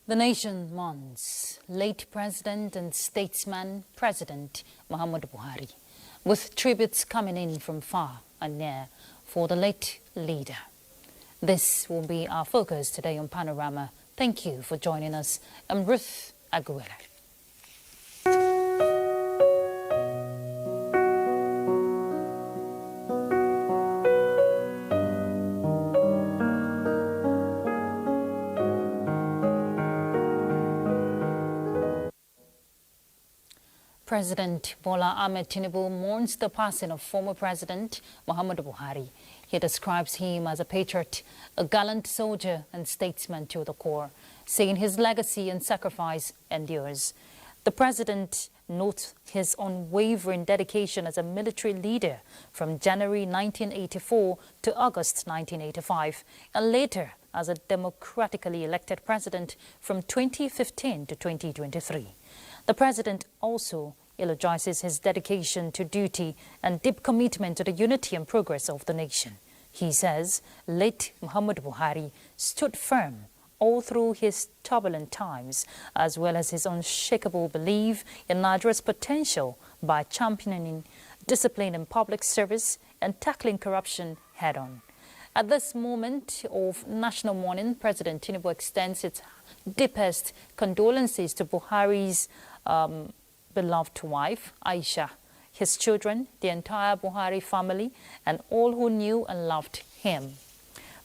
The nation mourns late President and statesman President Muhammadu Buhari, with tributes coming in from far and near for the late leader. This will be our focus today on Panorama. Thank you for joining us. I'm Ruth Aguilera. President Bola Ahmed Tinubu mourns the passing of former President Muhammadu Buhari. He describes him as a patriot, a gallant soldier and statesman to the core, saying his legacy and sacrifice endures. The president notes his unwavering dedication as a military leader from January 1984 to August 1985, and later as a democratically elected president from 2015 to 2023. The president also eulogizes his dedication to duty and deep commitment to the unity and progress of the nation. He says late Muhammadu Buhari stood firm all through his turbulent times, as well as his unshakable belief in Nigeria's potential by championing discipline in public service and tackling corruption head-on. At this moment of national mourning, President Tinubu extends its deepest condolences to Buhari's beloved wife, Aisha, his children, the entire Buhari family, and all who knew and loved him.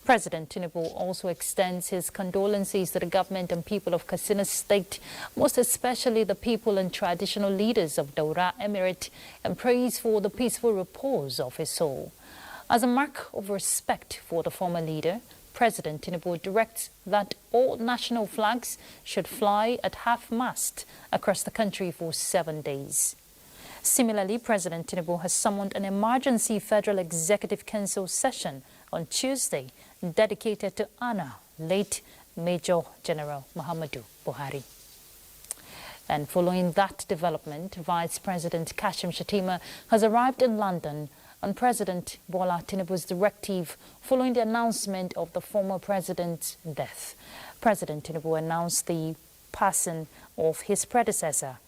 President Tinubu also extends his condolences to the government and people of Katsina State, most especially the people and traditional leaders of Daura Emirate, and prays for the peaceful repose of his soul. As a mark of respect for the former leader, President Tinubu directs that all national flags should fly at half-mast across the country for 7 days. Similarly, President Tinubu has summoned an emergency Federal Executive Council session on Tuesday dedicated to honor late Major General Muhammadu Buhari. And following that development, Vice President Kashim Shettima has arrived in London on President Bola Tinubu's directive following the announcement of the former president's death. President Tinubu announced the passing of his predecessor,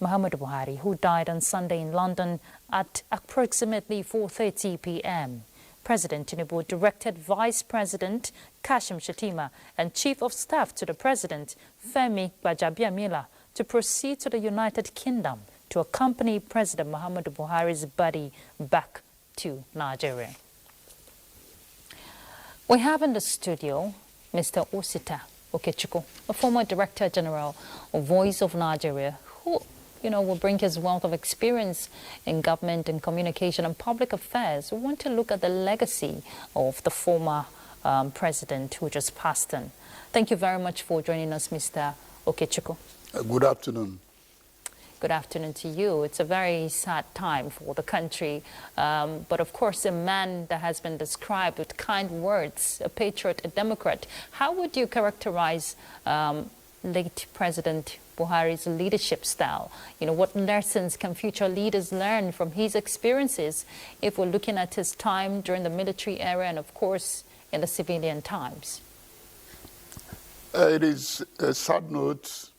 Muhammadu Buhari, who died on Sunday in London at approximately 4:30 p.m. President Tinubu directed Vice President Kashim Shettima and Chief of Staff to the President, Femi Gbajabiamila, to proceed to the United Kingdom to accompany President Muhammadu Buhari's body back to Nigeria. We have in the studio Mr. Osita Okechukwu, a former Director General of Voice of Nigeria, who will bring his wealth of experience in government and communication and public affairs. We want to look at the legacy of the former president who just passed on. Thank you very much for joining us, Mr. Okechukwu. Good afternoon. Good afternoon to you. It's a very sad time for the country, but of course a man that has been described with kind words, a patriot, a Democrat. How would you characterize late President Buhari's leadership style? What lessons can future leaders learn from his experiences if we're looking at his time during the military era and of course in the civilian times? It is a sad note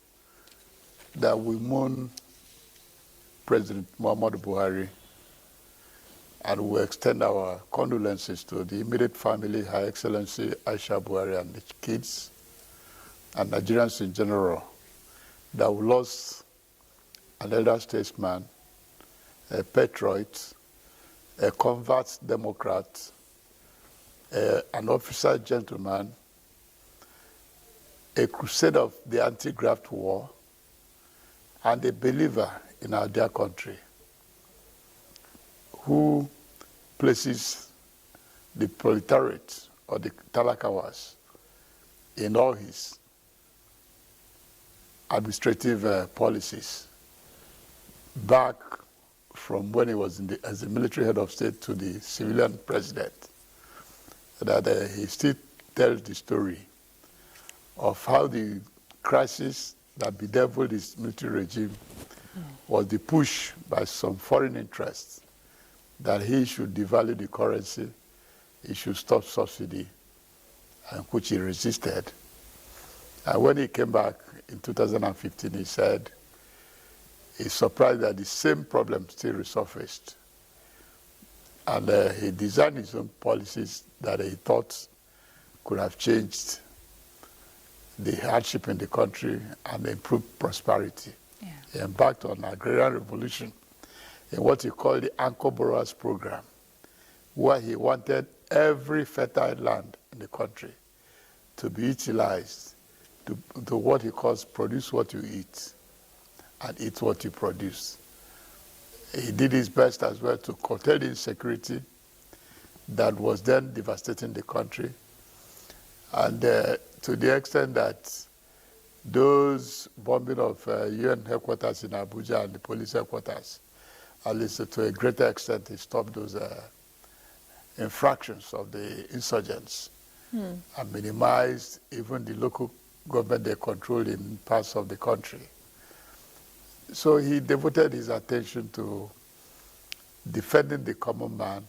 that we mourn President Muhammadu Buhari, and we extend our condolences to the immediate family, Her Excellency Aisha Buhari and the kids, and Nigerians in general, that we lost an elder statesman, a patriot, a convert Democrat, an officer gentleman, a crusader of the anti-graft war, and a believer in our dear country, who places the proletariat or the talakawas in all his administrative policies, back from when he was as the military head of state to the civilian president, that he still tells the story of how the crisis that bedeviled his military regime was the push by some foreign interests that he should devalue the currency, he should stop subsidy, and which he resisted. And when he came back in 2015, he said he's surprised that the same problem still resurfaced. And he designed his own policies that he thought could have changed the hardship in the country and improved prosperity. Yeah. He embarked on an agrarian revolution in what he called the Anchor Borrowers Program, where he wanted every fertile land in the country to be utilized to what he calls produce what you eat and eat what you produce. He did his best as well to curtail the insecurity that was then devastating the country. And to the extent that those bombing of UN headquarters in Abuja and the police headquarters, at least to a greater extent, he stopped those infractions of the insurgents and minimized even the local government they controlled in parts of the country. So he devoted his attention to defending the common man.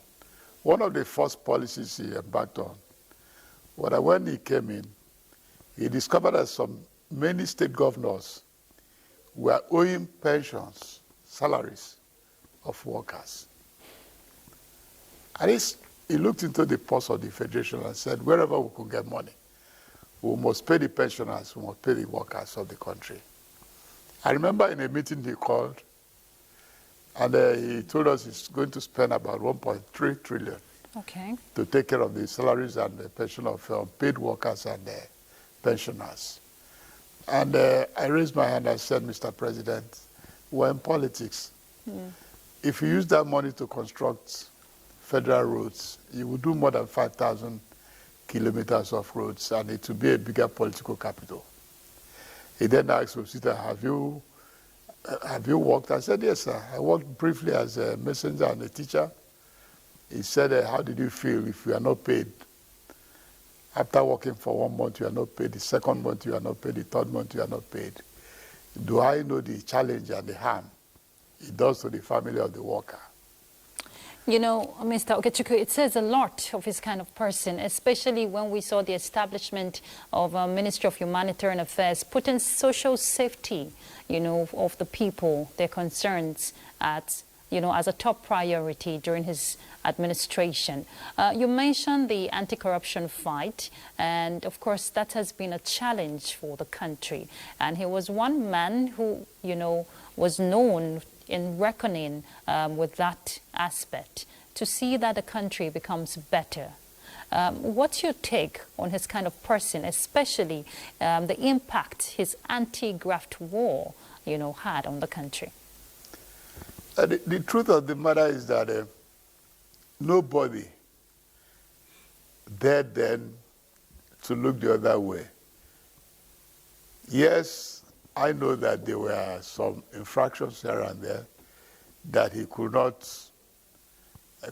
One of the first policies he embarked on was that when he came in, he discovered that many state governors were owing pensions, salaries of workers. And he looked into the purse of the Federation and said, wherever we could get money, we must pay the pensioners, we must pay the workers of the country. I remember in a meeting he called, and he told us he's going to spend about 1.3 trillion to take care of the salaries and the pension of paid workers and pensioners. And I raised my hand and said, Mr. President, we're in politics. If you use that money to construct federal roads, you will do more than 5,000 kilometers of roads, and it will be a bigger political capital. He then asked Rosita, have you worked? I said, yes, sir. I worked briefly as a messenger and a teacher. He said, how did you feel if you are not paid? After working for 1 month, you are not paid. The second month, you are not paid. The third month, you are not paid. Do I know the challenge and the harm it does to the family of the worker? You know, Mr. Okechukwu, it says a lot of his kind of person, especially when we saw the establishment of a Ministry of Humanitarian Affairs, putting social safety, you know, of the people, their concerns at, you know, as a top priority during his administration. You mentioned the anti-corruption fight, and of course that has been a challenge for the country. And he was one man who, you know, was known in reckoning with that aspect to see that the country becomes better. What's your take on his kind of person, especially the impact his anti-graft war, you know, had on the country? The truth of the matter is that nobody dared then to look the other way. Yes, I know that there were some infractions here and there that he could not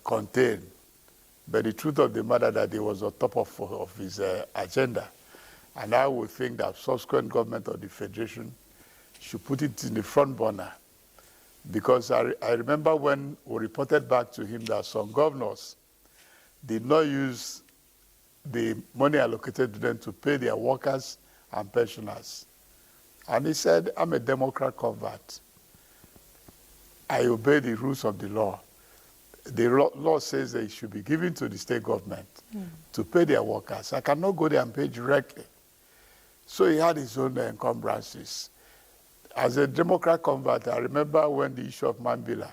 contain. But the truth of the matter that he was on top of his agenda. And I would think that subsequent government of the Federation should put it in the front burner. Because I remember when we reported back to him that some governors did not use the money allocated to them to pay their workers and pensioners. And he said, I'm a Democrat convert. I obey the rules of the law. The law says that it should be given to the state government to pay their workers. I cannot go there and pay directly. So he had his own encumbrances. As a Democrat convert, I remember when the issue of Mambila,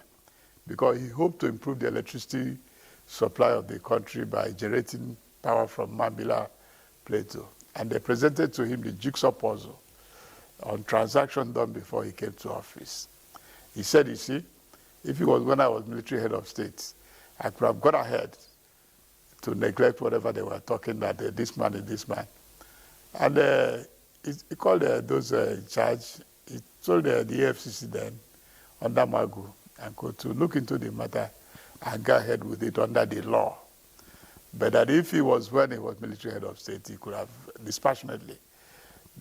because he hoped to improve the electricity supply of the country by generating power from Mambila Plateau. And they presented to him the jigsaw puzzle on transaction done before he came to office. He said, you see, if it was when I was military head of state, I could have gone ahead to neglect whatever they were talking that this man is this man. And he called those in charge. He told the FCC then, under Magu, and to look into the matter and go ahead with it under the law. But that if he was when he was military head of state, he could have dispassionately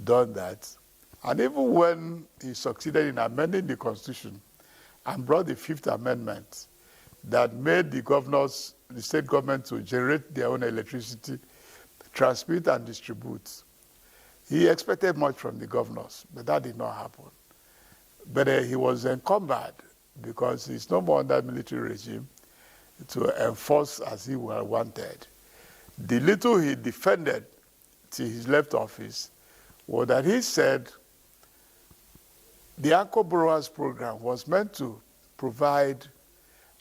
done that. And even when he succeeded in amending the Constitution and brought the Fifth Amendment that made the governors, the state government to generate their own electricity, transmit and distribute, He expected much from the governors, but that did not happen. But he was encumbered because he's no more under military regime to enforce as he wanted. The little he defended till he left office was that he said the Anchor Borrowers Program was meant to provide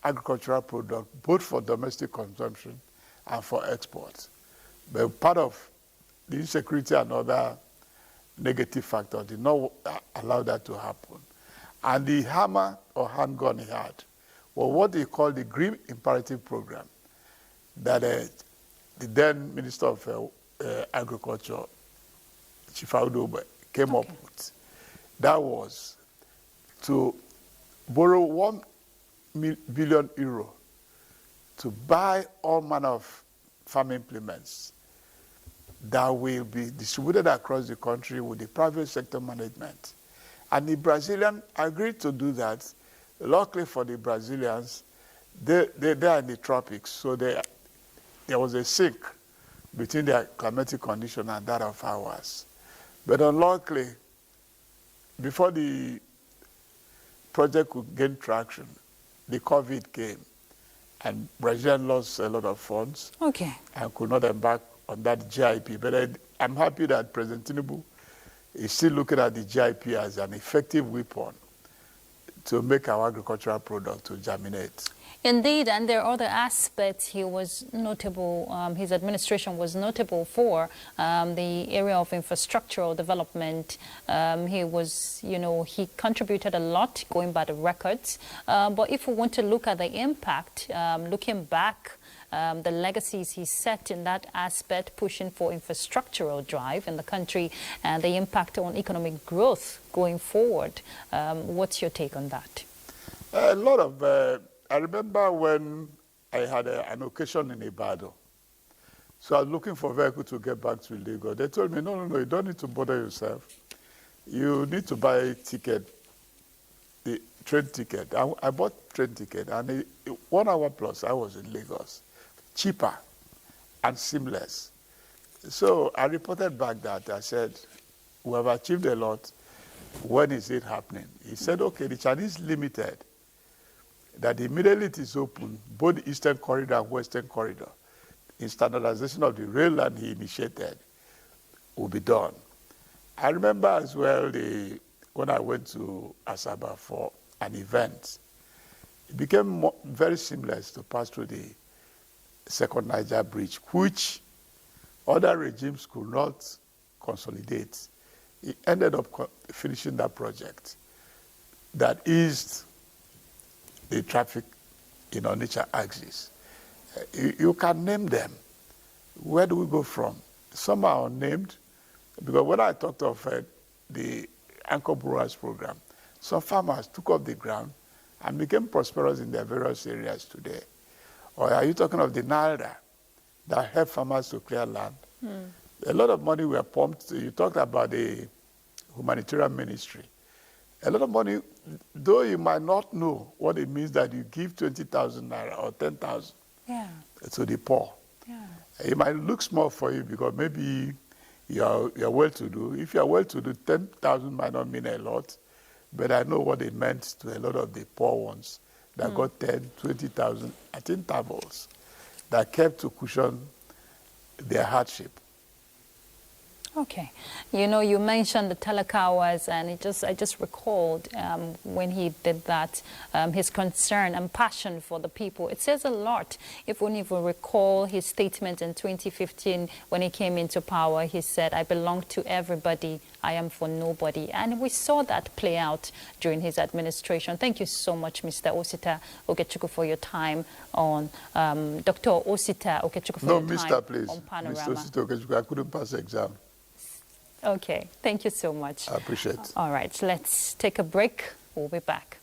agricultural products both for domestic consumption and for export. But part of the insecurity and other negative factors did not allow that to happen. And the hammer or handgun he had was what they called the Green Imperative Program that the then Minister of Agriculture, Chief Audobe, came up with. That was to borrow €1 billion to buy all manner of farm implements that will be distributed across the country with the private sector management. And the Brazilians agreed to do that. Luckily for the Brazilians, they are in the tropics, so there was a sync between their climatic condition and that of ours. But unluckily, before the project could gain traction, the COVID came, and Brazil lost a lot of funds and could not embark on that GIP. But I'm happy that President Tinubu is still looking at the GIP as an effective weapon to make our agricultural product to germinate. Indeed, and there are other aspects he was notable, his administration was notable for, the area of infrastructural development. He was, he contributed a lot going by the records. But if we want to look at the impact, looking back, the legacies he set in that aspect, pushing for infrastructural drive in the country and the impact on economic growth going forward. What's your take on that? A lot of... I remember when I had an occasion in Ibadan. So I was looking for a vehicle to get back to Lagos. They told me, no, you don't need to bother yourself. You need to buy a ticket, the train ticket. I bought train ticket, and 1 hour plus I was in Lagos. Cheaper and seamless. So I reported back that I said, we have achieved a lot. When is it happening? He said, okay, the Chinese Limited, that immediately it is open, both the Eastern Corridor and Western Corridor, in standardization of the rail line he initiated, will be done. I remember as well when I went to Asaba for an event, it became very seamless to pass through the Second Niger Bridge, which other regimes could not consolidate. He ended up finishing that project that eased the traffic in Onitsha axis. You can name them. Where do we go from? Some are unnamed, because when I talked of the Anchor Borrowers Program, some farmers took up the ground and became prosperous in their various areas today. Or are you talking of the NALDA that helped farmers to clear land? A lot of money were pumped. You talked about the humanitarian ministry. A lot of money, though you might not know what it means that you give 20,000 naira or 10,000 to the poor. It might look small for you because maybe you're well-to-do. If you're well-to-do, 10,000 might not mean a lot, but I know what it meant to a lot of the poor ones that got 10, 20,000 at intervals that kept to cushion their hardship. Okay. You mentioned the telecows, and I just recalled when he did that, his concern and passion for the people. It says a lot. If we even recall his statement in 2015 when he came into power, he said, I belong to everybody, I am for nobody. And we saw that play out during his administration. Thank you so much, Mr. Osita Okechukwu, for your time on, Dr. Osita Okechukwu, for your time please. on Panorama. Mr. Osita Okechukwu, I couldn't pass the exam. Okay, thank you so much. I appreciate it. All right, let's take a break. We'll be back.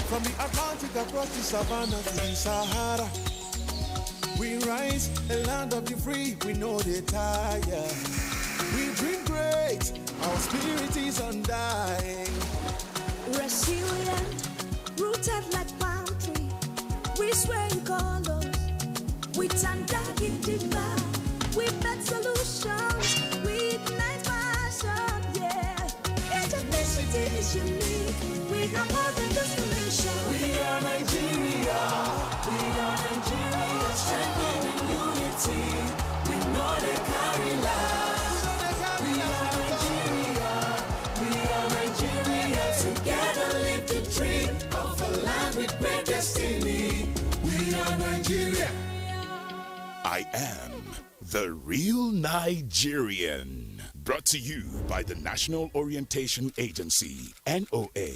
From the Atlantic across the savannah to the Sahara, we rise, a land of the free, we know they tire. We dream great, our spirit is undying. Resilient, rooted like palm tree. We sway in colors, we stand in deeper. We bet solutions, we ignite passion, yeah. Ethnicity is unique, we have more than just a nation. We are Nigeria, strengthening unity. We know they carry lives. We are Nigeria, together live the dream of a land with great destiny. We are Nigeria. I am the real Nigerian. Brought to you by the National Orientation Agency, NOA.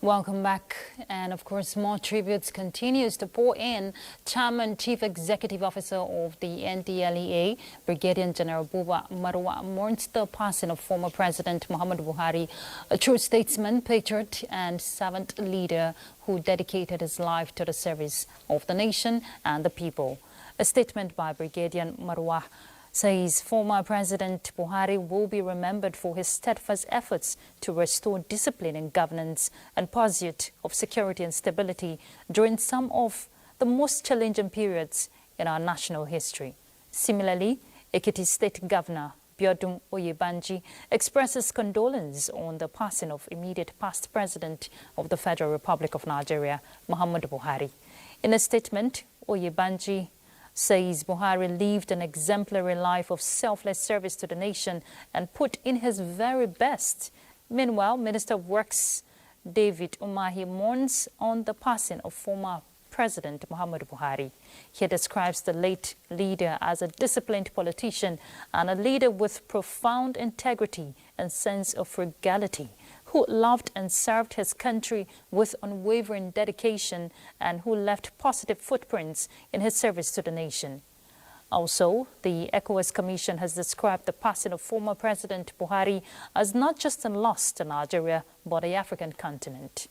Welcome back. And of course, more tributes continues to pour in. Chairman, Chief Executive Officer of the NDLEA, Brigadier General Buba Marwa, mourns the passing of former President Muhammadu Buhari, a true statesman, patriot and servant leader who dedicated his life to the service of the nation and the people. A statement by Brigadier Marwa says former President Buhari will be remembered for his steadfast efforts to restore discipline and governance and pursuit of security and stability during some of the most challenging periods in our national history. Similarly, Ekiti State Governor Biodun Oyebanji expresses condolence on the passing of immediate past President of the Federal Republic of Nigeria, Muhammadu Buhari. In a statement, Oyebanji says Buhari lived an exemplary life of selfless service to the nation and put in his very best. Meanwhile, Minister of Works David Umahi mourns on the passing of former President Muhammadu Buhari. He describes the late leader as a disciplined politician and a leader with profound integrity and sense of frugality, who loved and served his country with unwavering dedication and who left positive footprints in his service to the nation. Also, the ECOWAS Commission has described the passing of former President Buhari as not just a loss to Nigeria, but the African continent.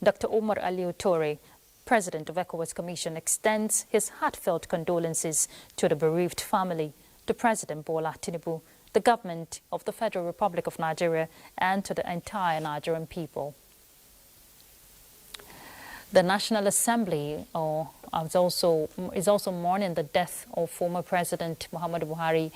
Dr. Omar Aliu Toure, President of ECOWAS Commission, extends his heartfelt condolences to the bereaved family, to President Bola Tinubu, the government of the Federal Republic of Nigeria, and to the entire Nigerian people. The National Assembly is also mourning the death of former President Muhammadu Buhari.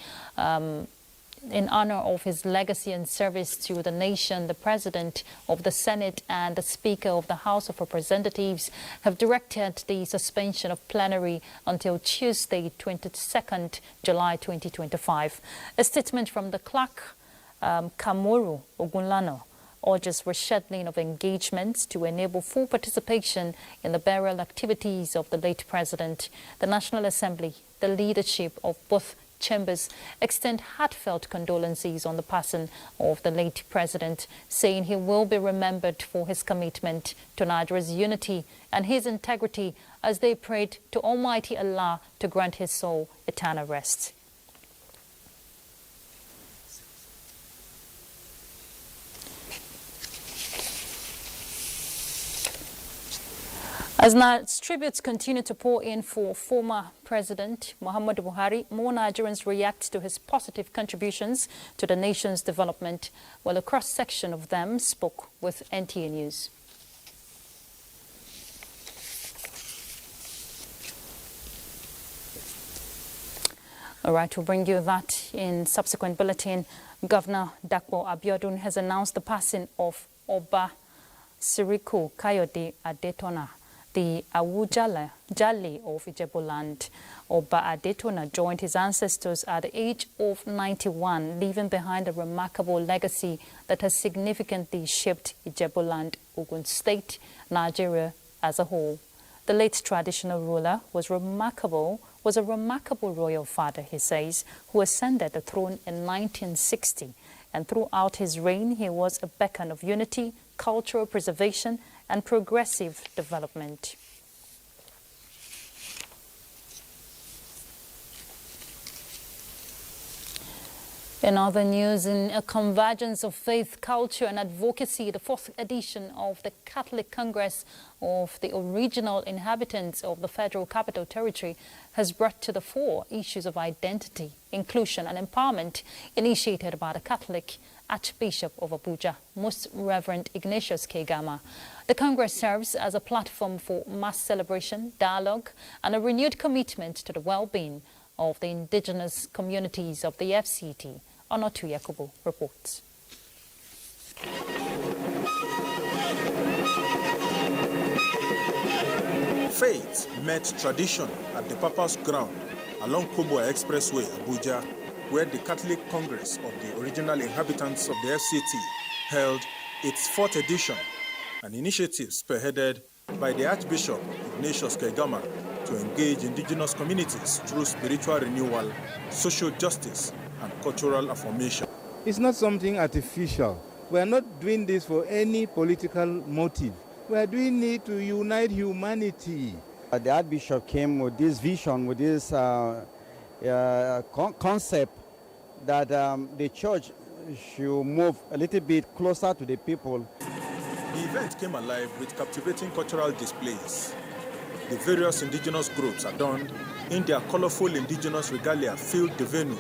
In honor of his legacy and service to the nation, the President of the Senate and the Speaker of the House of Representatives have directed the suspension of plenary until Tuesday, 22nd July 2025. A statement from the clerk, Kamoru Ogunlano, urges rescheduling of engagements to enable full participation in the burial activities of the late President. The National Assembly, the leadership of both chambers, extend heartfelt condolences on the passing of the late president, saying he will be remembered for his commitment to Nigeria's unity and his integrity as they prayed to Almighty Allah to grant his soul eternal rest. As tributes continue to pour in for former President Muhammadu Buhari, more Nigerians react to his positive contributions to the nation's development, while a cross-section of them spoke with NTA News. All right, we'll bring you that in subsequent bulletin. Governor Dakpo Abiodun has announced the passing of Oba Siriku Kayode Adetona, the Abuja Jali of Ijebuland. Oba Adetona joined his ancestors at the age of 91, leaving behind a remarkable legacy that has significantly shaped Ijebuland, Ogun State, Nigeria as a whole. The late traditional ruler was a remarkable royal father, he says, who ascended the throne in 1960. And throughout his reign, he was a beacon of unity, cultural preservation, and progressive development. In other news, in a convergence of faith, culture and advocacy, the 4th edition of the Catholic Congress of the original inhabitants of the Federal Capital Territory has brought to the fore issues of identity, inclusion and empowerment initiated by the Catholic Archbishop of Abuja, Most Reverend Ignatius K. Gama. The Congress serves as a platform for mass celebration, dialogue and a renewed commitment to the well-being of the indigenous communities of the FCT. Onotu Yakubu reports. Faith met tradition at the Papa's ground along Kubwa Expressway, Abuja, where the Catholic Congress of the original inhabitants of the FCT held its 4th edition, an initiative spearheaded by the Archbishop Ignatius K. Gama to engage indigenous communities through spiritual renewal, social justice, and cultural affirmation. It's not something artificial. We are not doing this for any political motive. We are doing it to unite humanity. The Archbishop came with this vision, with this concept that the church should move a little bit closer to the people. The event came alive with captivating cultural displays. The various indigenous groups adorned in their colorful indigenous regalia filled the venue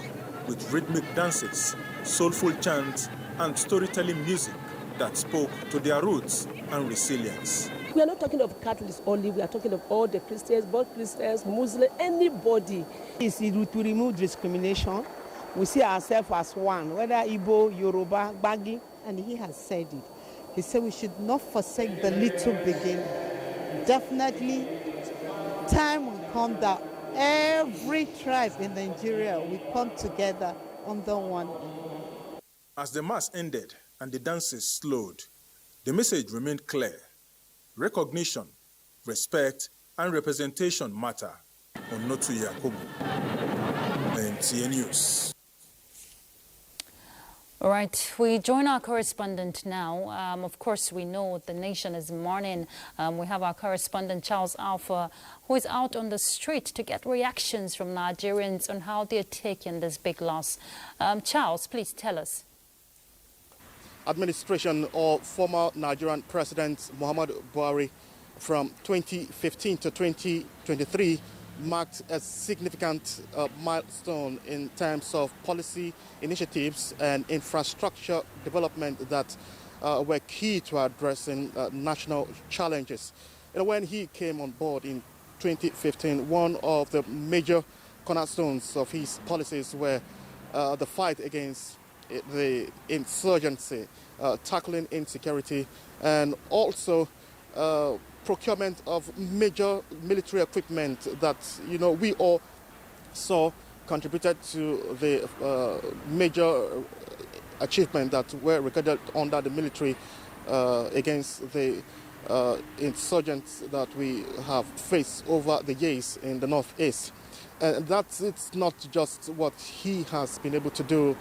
with rhythmic dances, soulful chants, and storytelling music that spoke to their roots and resilience. We are not talking of Catholics only, we are talking of all the Christians, both Christians, Muslims, anybody. It's to remove discrimination. We see ourselves as one, whether Igbo, Yoruba, Bagi. And he has said it. He said we should not forsake the little beginning. Definitely, time will come that every tribe in Nigeria will come together under one. As the mass ended and the dances slowed, the message remained clear. Recognition, respect, and representation matter. Onotu Yakubu, NTA News. All right, we join our correspondent now. Of course, we know the nation is mourning. We have our correspondent, Charles Alpha, who is out on the street to get reactions from Nigerians on how they're taking this big loss. Charles, please tell us. Administration of former Nigerian President Muhammadu Buhari from 2015 to 2023 marked a significant milestone in terms of policy initiatives and infrastructure development that were key to addressing national challenges. And when he came on board in 2015, one of the major cornerstones of his policies were the fight against the insurgency, tackling insecurity, and also procurement of major military equipment that, we all saw contributed to the major achievement that were recorded under the military against the insurgents that we have faced over the years in the northeast. And it's not just what he has been able to do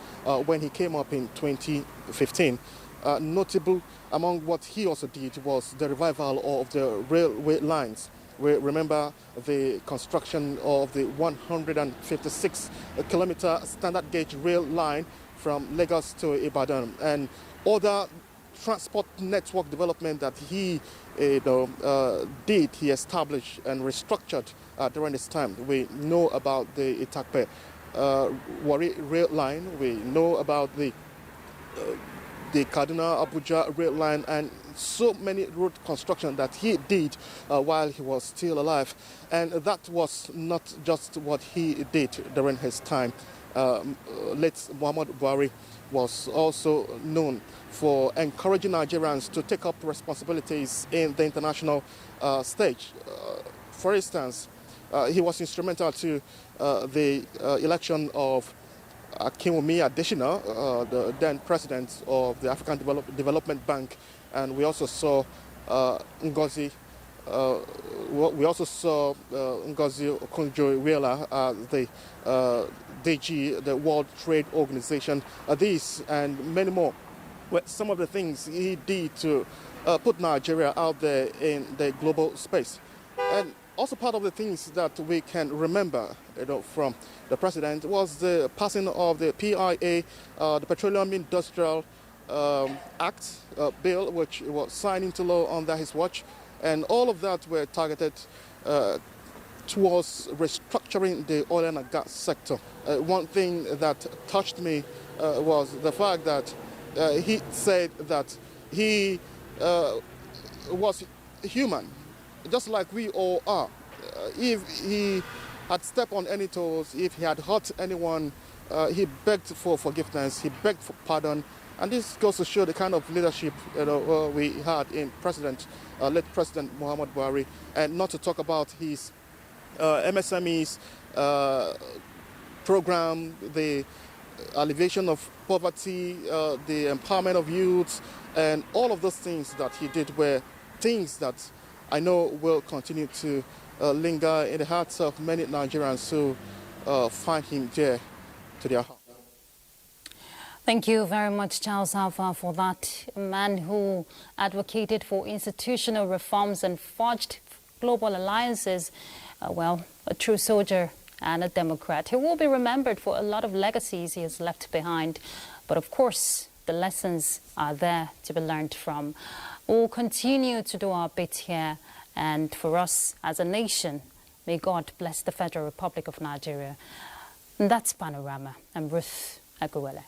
when he came up in 2015. Notable among what he also did was the revival of the railway lines. We remember the construction of the 156-kilometer standard gauge rail line from Lagos to Ibadan, and other transport network development that he he established and restructured during this time. We know about the Itakpe Warri rail line. We know about the Kaduna Abuja rail line, and so many road construction that he did while he was still alive. And that was not just what he did during his time. Late Muhammadu Buhari was also known for encouraging Nigerians to take up responsibilities in the international stage. For instance, he was instrumental to the election of Akinwumi Adesina, the then president of the African Development Bank, and we also saw Ngozi. We also saw Ngozi Okonjo-Iweala, the DG, the World Trade Organization. These and many more were some of the things he did to put Nigeria out there in the global space. And Also, part of the things that we can remember, from the president was the passing of the PIA, the Petroleum Industrial Act bill, which was signed into law under his watch, and all of that were targeted towards restructuring the oil and gas sector. One thing that touched me was the fact that he said that he was human, just like we all are. If he had stepped on any toes, if he had hurt anyone, he begged for forgiveness, he begged for pardon, and this goes to show the kind of leadership we had in late President Muhammad Buhari, and not to talk about his MSMEs program, the alleviation of poverty, the empowerment of youth, and all of those things that he did were things that I know will continue to linger in the hearts of many Nigerians who find him dear to their heart. Thank you very much, Charles Alpha, for that. A man who advocated for institutional reforms and forged global alliances. A true soldier and a Democrat. He will be remembered for a lot of legacies he has left behind. But of course, the lessons are there to be learned from. We'll continue to do our bit here. And for us as a nation, may God bless the Federal Republic of Nigeria. And that's Panorama. I'm Ruth Aguwele.